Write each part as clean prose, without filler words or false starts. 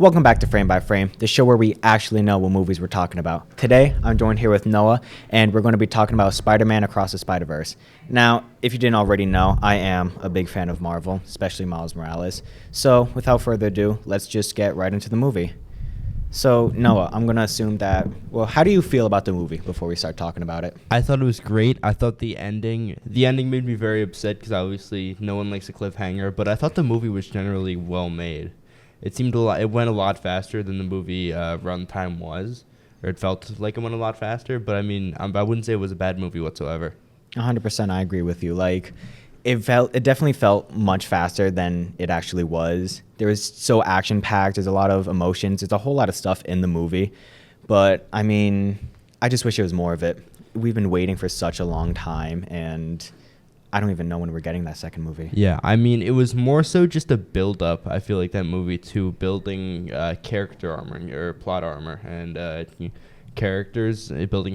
Welcome back to Frame by Frame, the show where we actually know what movies we're talking about. Today, I'm joined here with Noah, and we're going to be talking about Spider-Man Across the Spider-Verse. Now, if you didn't already know, I am a big fan of Marvel, especially Miles Morales. So, without further ado, let's just get right into the movie. So, Noah, I'm going to assume that, how do you feel about the movie before we start talking about it? I thought it was great. I thought the ending made me very upset because obviously no one likes a cliffhanger, but I thought the movie was generally well made. It went a lot faster than the movie runtime was, or it felt like it went a lot faster, but I mean, I wouldn't say it was a bad movie whatsoever. 100% I agree with you. It definitely felt much faster than it actually was. There was so action-packed. There's a lot of emotions. There's a whole lot of stuff in the movie. But, I mean, I just wish there was more of it. We've been waiting for such a long time, and I don't even know when we're getting that second movie. Yeah, I mean, it was more so just a build-up, I feel like, that movie, to building character armor or plot armor and building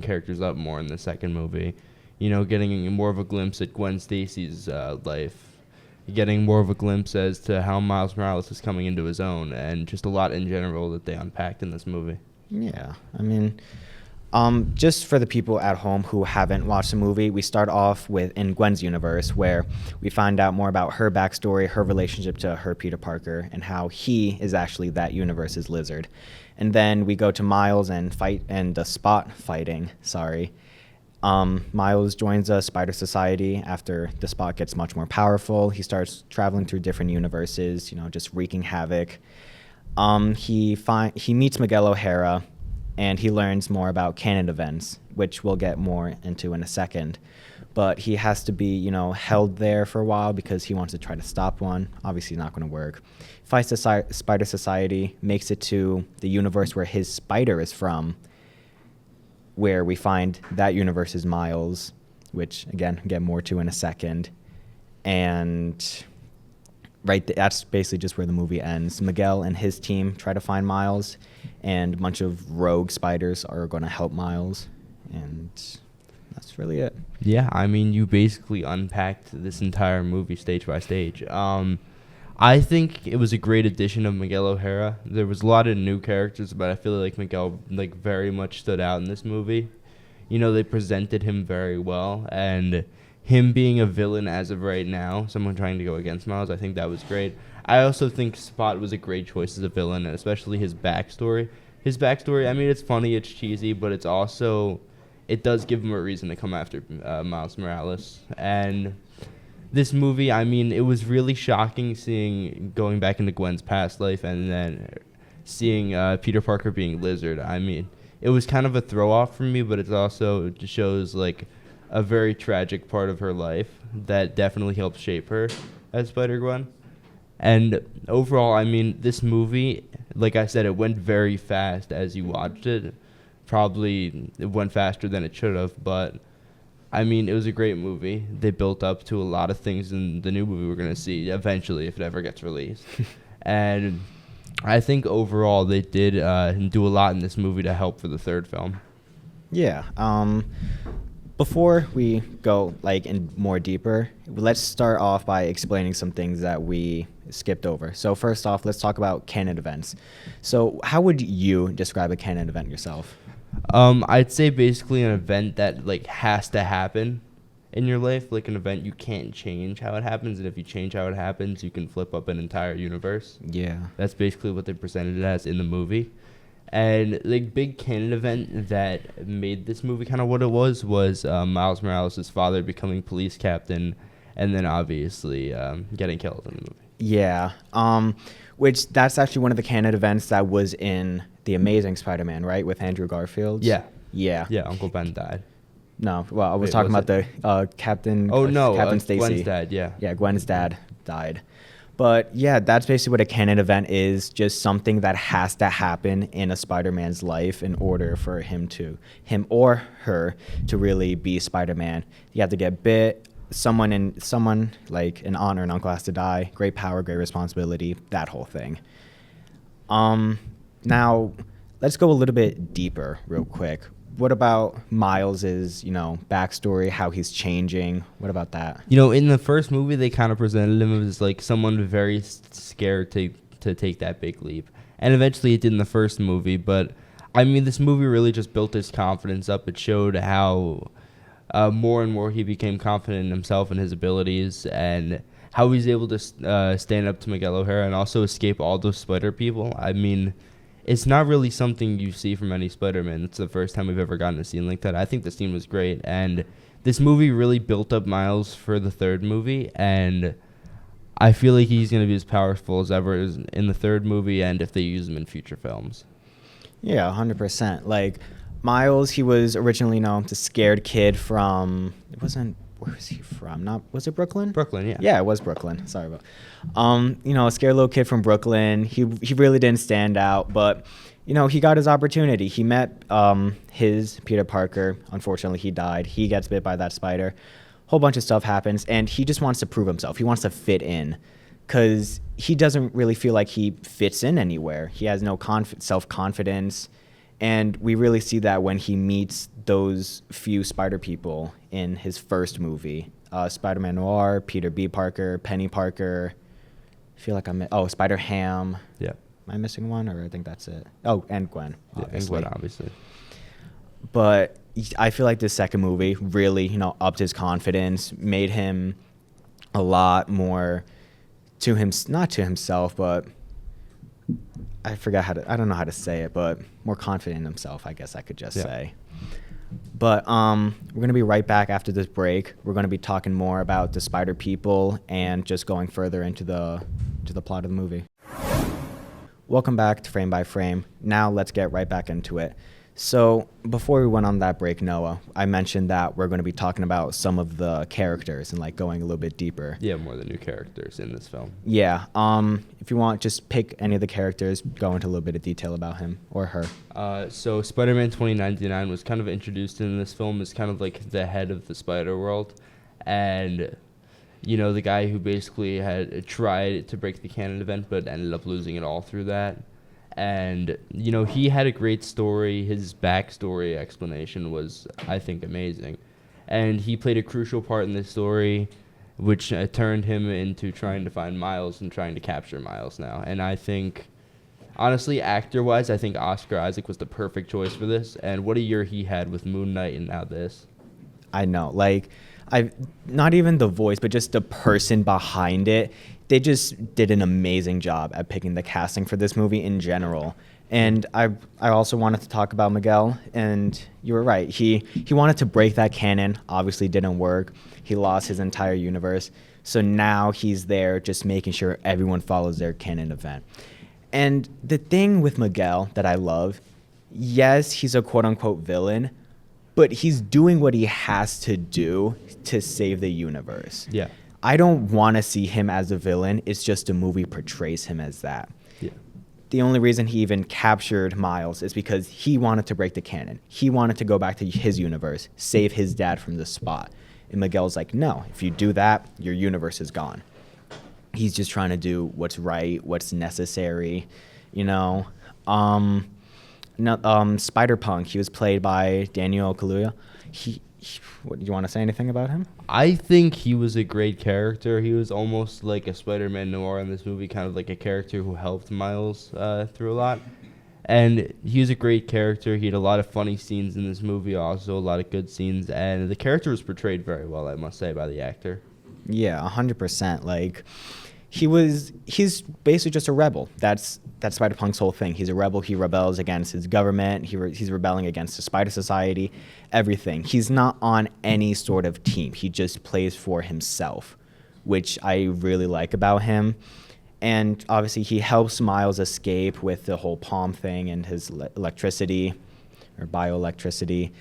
characters up more in the second movie. You know, getting more of a glimpse at Gwen Stacy's life, getting more of a glimpse as to how Miles Morales is coming into his own, and just a lot in general that they unpacked in this movie. Yeah, I mean, just for the people at home who haven't watched the movie, we start off in Gwen's universe, where we find out more about her backstory, her relationship to her Peter Parker, and how he is actually that universe's Lizard. And then we go to Miles and the Spot fighting. Miles joins a spider society after the Spot gets much more powerful. He starts traveling through different universes, just wreaking havoc. He meets Miguel O'Hara, and he learns more about canon events, which we'll get more into in a second. But he has to be, held there for a while because he wants to try to stop one. Obviously not going to work. Fights the Spider Society, makes it to the universe where his spider is from, where we find that universe is Miles, which, again, get more to in a second. And that's basically just where the movie ends. Miguel and his team try to find Miles, and a bunch of rogue spiders are going to help Miles. And that's really it. Yeah, I mean, you basically unpacked this entire movie stage by stage. I think it was a great addition of Miguel O'Hara. There was a lot of new characters, but I feel like Miguel very much stood out in this movie. They presented him very well, and him being a villain as of right now, someone trying to go against Miles, I think that was great. I also think Spot was a great choice as a villain, and especially his backstory. I mean, it's funny, it's cheesy, but it does give him a reason to come after Miles Morales. And this movie, I mean, it was really shocking going back into Gwen's past life and then seeing Peter Parker being Lizard. I mean, it was kind of a throw-off for me, but it also just shows, a very tragic part of her life that definitely helped shape her as Spider-Gwen. And overall, I mean, this movie, like I said, it went very fast as you watched it. Probably it went faster than it should have, but I mean, it was a great movie. They built up to a lot of things in the new movie we're going to see eventually if it ever gets released. And I think overall they did do a lot in this movie to help for the third film. Yeah. Before we go in more deeper, let's start off by explaining some things that we skipped over. So first off, let's talk about canon events. So how would you describe a canon event yourself? I'd say basically an event that has to happen in your life, an event you can't change how it happens, and if you change how it happens, you can flip up an entire universe. Yeah. That's basically what they presented it as in the movie. And the big canon event that made this movie kind of what it was Miles Morales' father becoming police captain, and then obviously getting killed in the movie. Yeah, which that's actually one of the canon events that was in The Amazing Spider-Man, right, with Andrew Garfield? Yeah. Yeah. Yeah, Uncle Ben died. No, well, I was talking about the Captain Stacy. Gwen's dad, yeah. Yeah, Gwen's dad died. But yeah, that's basically what a canon event is, just something that has to happen in a Spider-Man's life in order for him or her to really be Spider-Man. You have to get bit, someone like an aunt or an uncle has to die, great power, great responsibility, that whole thing. Now, let's go a little bit deeper real quick. What about Miles's, backstory, how he's changing? What about that? In the first movie, they kind of presented him as someone very scared to take that big leap. and eventually it did in the first movie. But I mean, this movie really just built his confidence up. It showed how more and more he became confident in himself and his abilities, and how he's able to stand up to Miguel O'Hara and also escape all those spider people. I mean, it's not really something you see from any Spider-Man. It's the first time we've ever gotten a scene like that. I think the scene was great, and this movie really built up Miles for the third movie, and I feel like he's going to be as powerful as ever in the third movie and if they use him in future films. Yeah, 100%. Like, Miles, he was originally, the scared kid from, it wasn't, where was he from? Was it Brooklyn? Brooklyn, yeah. Yeah, it was Brooklyn. Sorry about. A scared little kid from Brooklyn. He really didn't stand out, but he got his opportunity. He met his Peter Parker. Unfortunately, he died. He gets bit by that spider. Whole bunch of stuff happens, and he just wants to prove himself. He wants to fit in, because he doesn't really feel like he fits in anywhere. He has no self-confidence. And we really see that when he meets those few spider people in his first movie. Spider-Man Noir, Peter B. Parker, Penny Parker. I feel like Spider-Ham. Yeah. Am I missing one, or I think that's it? Oh, and Gwen, obviously. And Gwen, obviously. But I feel like this second movie really, upped his confidence, made him a lot more not to himself, but I don't know how to say it, but more confident in himself, I guess I could just say. But we're going to be right back after this break. We're going to be talking more about the spider people and just going further into the plot of the movie. Welcome back to Frame by Frame. Now let's get right back into it. So before we went on that break, Noah, I mentioned that we're going to be talking about some of the characters and going a little bit deeper. Yeah, more of the new characters in this film. Yeah. If you want, just pick any of the characters, go into a little bit of detail about him or her. So Spider-Man 2099 was kind of introduced in this film as kind of like the head of the spider world, and the guy who basically had tried to break the canon event but ended up losing it all through that. And, he had a great story. His backstory explanation was, I think, amazing. And he played a crucial part in this story, which turned him into trying to find Miles and trying to capture Miles now. And I think, honestly, actor-wise, I think Oscar Isaac was the perfect choice for this. And what a year he had with Moon Knight and now this. I know. Not even the voice, but just the person behind it. They just did an amazing job at picking the casting for this movie in general. And I also wanted to talk about Miguel, and you were right. He wanted to break that canon. Obviously didn't work. He lost his entire universe. So now he's there just making sure everyone follows their canon event. And the thing with Miguel that I love, yes, he's a quote-unquote villain, but he's doing what he has to do to save the universe. Yeah. I don't want to see him as a villain. It's just the movie portrays him as that. Yeah. The only reason he even captured Miles is because he wanted to break the canon. He wanted to go back to his universe, save his dad from the spot. And Miguel's like, no, if you do that, your universe is gone. He's just trying to do what's right, what's necessary, Spider-Punk, he was played by Daniel Kaluuya. Do you want to say anything about him? I think he was a great character. He was almost like a Spider-Man Noir in this movie, kind of like a character who helped Miles through a lot. And he was a great character. He had a lot of funny scenes in this movie, also a lot of good scenes. And the character was portrayed very well, I must say, by the actor. Yeah, 100%. He's basically just a rebel. That's Spider-Punk's whole thing. He's a rebel. He rebels against his government. He's rebelling against the Spider Society, everything. He's not on any sort of team. He just plays for himself, which I really like about him. And obviously he helps Miles escape with the whole palm thing and his electricity or bioelectricity.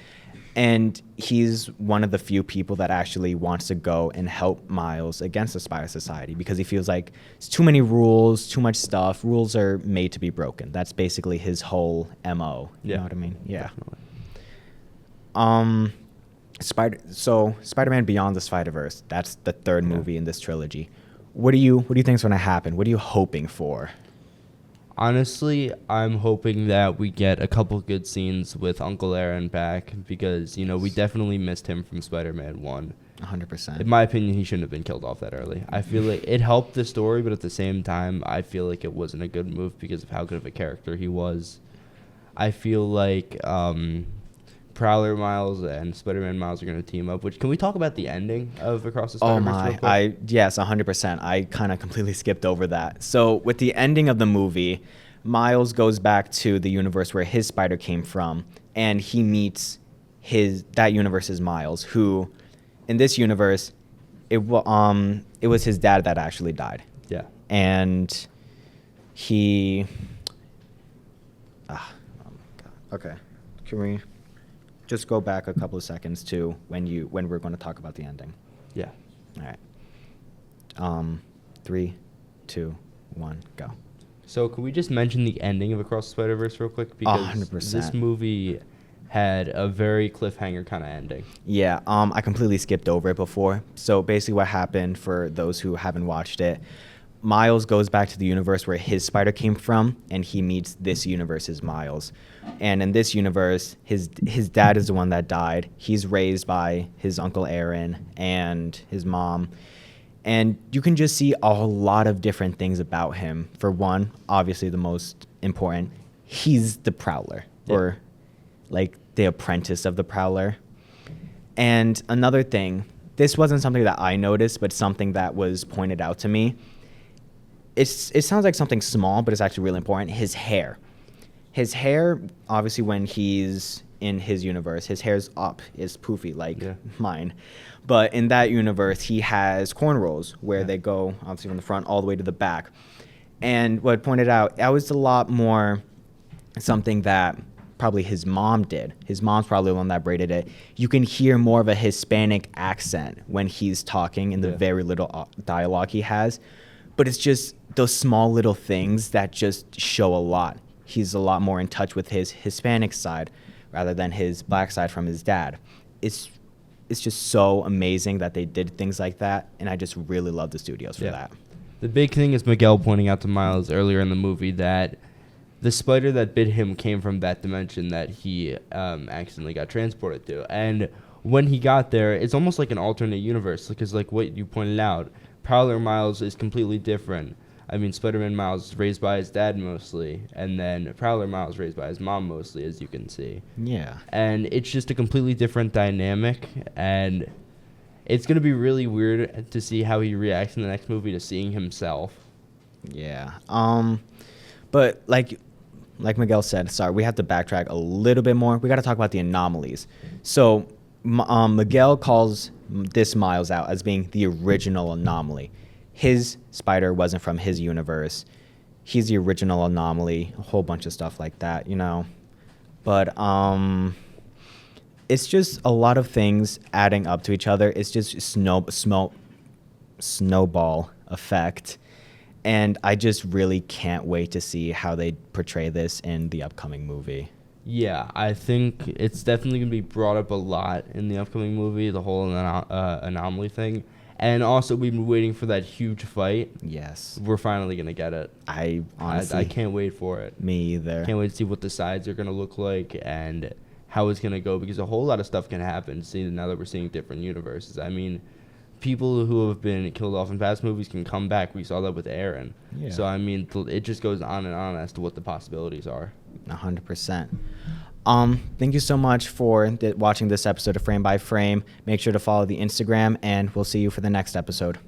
And he's one of the few people that actually wants to go and help Miles against the Spider Society because he feels like it's too many rules, too much stuff. Rules are made to be broken. That's basically his whole MO. You know what I mean? Yeah. Definitely. Spider-Man Beyond the Spider-Verse, that's the third movie in this trilogy. What do you think is going to happen? What are you hoping for? Honestly, I'm hoping that we get a couple good scenes with Uncle Aaron back because, we definitely missed him from Spider-Man 1. 100%. In my opinion, he shouldn't have been killed off that early. I feel like it helped the story, but at the same time, I feel like it wasn't a good move because of how good of a character he was. I feel like Prowler Miles and Spider-Man Miles are going to team up. Which, can we talk about the ending of Across the Oh Spider-Verse real my, quick? yes, 100%. I kind of completely skipped over that. So with the ending of the movie, Miles goes back to the universe where his spider came from, and he meets that universe's Miles, who, in this universe, it was his dad that actually died, Yeah. and he. Oh my God. Okay, can we just go back a couple of seconds to when we're going to talk about the ending? Yeah. All right. 3, 2, 1, go. So can we just mention the ending of Across the Spider-Verse real quick? Because 100%. this movie had a very cliffhanger kind of ending. Yeah, I completely skipped over it before. So basically what happened, for those who haven't watched it, Miles goes back to the universe where his spider came from, and he meets this universe's Miles. And in this universe, his dad is the one that died. He's raised by his Uncle Aaron and his mom. And you can just see a lot of different things about him. For one, obviously the most important, he's the Prowler, or like the apprentice of the Prowler. And another thing, this wasn't something that I noticed, but something that was pointed out to me. It sounds like something small, but it's actually really important. His hair. His hair, obviously when he's in his universe, his hair's up, is poofy like mine. But in that universe, he has cornrows where they go, obviously, from the front all the way to the back. And what pointed out, that was a lot more something that probably his mom did. His mom's probably the one that braided it. You can hear more of a Hispanic accent when he's talking in the very little dialogue he has. But it's just those small little things that just show a lot. He's a lot more in touch with his Hispanic side rather than his black side from his dad. It's just so amazing that they did things like that, and I just really love the studios for that. The big thing is Miguel pointing out to Miles earlier in the movie that the spider that bit him came from that dimension that he accidentally got transported to. And when he got there, it's almost like an alternate universe, because like what you pointed out, Prowler Miles is completely different. I mean, Spider-Man Miles is raised by his dad mostly, and then Prowler Miles raised by his mom mostly, as you can see. Yeah. And it's just a completely different dynamic, and it's going to be really weird to see how he reacts in the next movie to seeing himself. Yeah. But like Miguel said, sorry, we have to backtrack a little bit more. We got to talk about the anomalies. So Miguel calls this Miles out as being the original anomaly. His spider wasn't from his universe. He's the original anomaly, a whole bunch of stuff like that, you know. But it's just a lot of things adding up to each other. It's just snowball effect. And I just really can't wait to see how they portray this in the upcoming movie. Yeah, I think it's definitely going to be brought up a lot in the upcoming movie, the whole anomaly thing. And also, we've been waiting for that huge fight. Yes. We're finally going to get it. I honestly... I can't wait for it. Me either. Can't wait to see what the sides are going to look like and how it's going to go, because a whole lot of stuff can happen now that we're seeing different universes. I mean, people who have been killed off in past movies can come back. We saw that with Aaron. Yeah. So, I mean, it just goes on and on as to what the possibilities are. 100%. Thank you so much for watching this episode of Frame by Frame. Make sure to follow the Instagram, and we'll see you for the next episode.